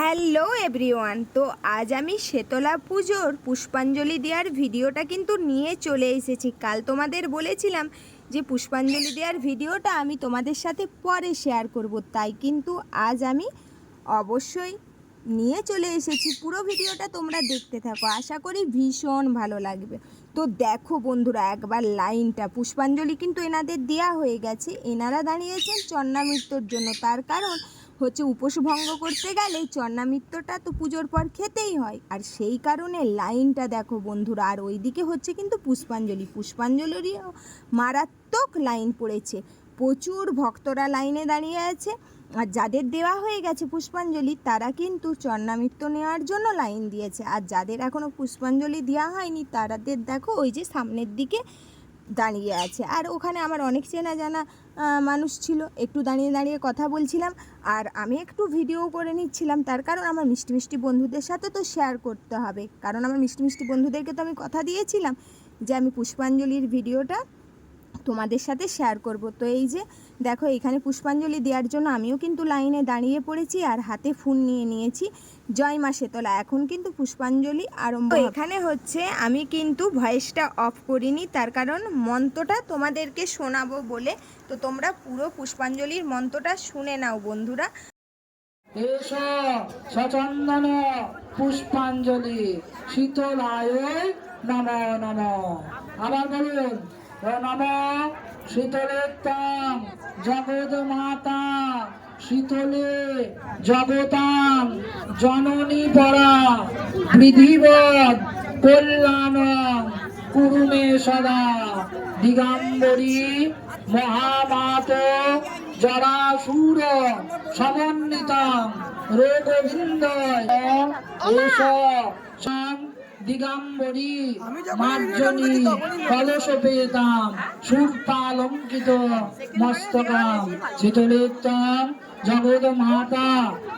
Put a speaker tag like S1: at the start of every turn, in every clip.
S1: Hello everyone. তো আজ আমি শেতলা পুজোর পুষ্পাঞ্জলি দেওয়ার ভিডিওটা কিন্তু নিয়ে চলে এসেছি। কাল তোমাদের বলেছিলাম যে পুষ্পাঞ্জলি দেওয়ার ভিডিওটা আমি তোমাদের সাথে পরে শেয়ার করব, তাই কিন্তু আজ আমি অবশ্যই নিয়ে চলে এসেছি। পুরো ভিডিওটা তোমরা দেখতে থাকো, আশা করি ভীষণ ভালো লাগবে। তো দেখো বন্ধুরা, একবার লাইনটা, পুষ্পাঞ্জলি কিন্তু এনাদের দেওয়া হয়ে গেছে। এনারা দাঁড়িয়েছেন চন্নামৃত্যুর জন্য, তার কারণ হচ্ছে উপোস ভঙ্গ করতে গেলে চন্নামৃত্যুটা তো পুজোর পর খেতেই হয়, আর সেই কারণে লাইনটা দেখো বন্ধুরা। আর ওইদিকে হচ্ছে কিন্তু পুষ্পাঞ্জলিরও মারাত্মক লাইন পড়েছে, প্রচুর ভক্তরা লাইনে দাঁড়িয়ে আছে। আর যাদের দেওয়া হয়ে গেছে পুষ্পাঞ্জলি তারা কিন্তু চন্নামৃত্যু নেওয়ার জন্য লাইন দিয়েছে, আর যাদের এখনও পুষ্পাঞ্জলি দেওয়া হয়নি তাদের দেখো ওই যে সামনের দিকে দাঁড়িয়ে আছে। আর ওখানে আমার অনেক চেনা জানা মানুষ ছিল, একটু দাঁড়িয়ে দাঁড়িয়ে কথা বলছিলাম, আর আমি একটু ভিডিও করে নিচ্ছিলাম। তার কারণ আমার মিষ্টি মিষ্টি বন্ধুদের সাথে তো শেয়ার করতে হবে, কারণ আমার মিষ্টি মিষ্টি বন্ধুদেরকে তো আমি কথা দিয়েছিলাম যে আমি পুষ্পাঞ্জলির ভিডিওটা তোমাদের সাথে শেয়ার করব। তো এই যে দেখো, এখানে পুষ্পাঞ্জলি দেওয়ার জন্য আমিও কিন্তু লাইনে দাঁড়িয়ে পড়েছি আর হাতে ফুল নিয়ে নিয়েছি। জয় মা শেতলা। এখন কিন্তু পুষ্পাঞ্জলি আরম্ভ। এখানে হচ্ছে আমি কিন্তু ভয়েসটা অফ করিনি, তার কারণ মন্ত্রটা তোমাদেরকে শোনাবো বলে। তো তোমরা পুরো পুষ্পাঞ্জলির মন্ত্রটা শুনে নাও বন্ধুরা।
S2: এস সচন্দন পুষ্পাঞ্জলি শীতলায় নম নম। আবার বলুন, নম শীতলেত্তাং জগৎ মাতা শীতলে জগতাং জননী পরা বিধিবৎ কল্যাণ কুরুমে সদা দিগম্বরী মহামাত জরাসুর সমন্বিতাং রোগবিন্দ এষ দিগম্বরী মার্জনী কলশোপেতাম সুরতালঙ্কিত মস্তকাম শীতলেত্তাং জগৎ মাতা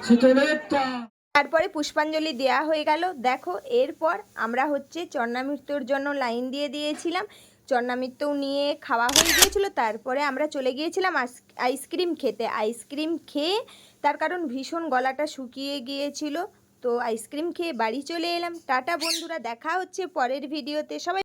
S2: শীতলেত্তাং।
S1: তারপরে পুষ্পাঞ্জলি দেয়া হয়ে গেল। দেখো, এরপর আমরা হচ্ছে চন্নামৃত্যুর জন্য লাইন দিয়ে দিয়েছিলাম, চন্নামৃত্যু নিয়ে খাওয়া হয়ে গিয়েছিল। তারপরে আমরা চলে গিয়েছিলাম আইসক্রিম খেতে। আইসক্রিম খেয়ে, তার কারণ ভীষণ গলাটা শুকিয়ে গিয়েছিল, তো আইসক্রিম খেয়ে বাড়ি চলে এলাম। টাটা বন্ধুরা, দেখা হচ্ছে পরের ভিডিওতে। সবাই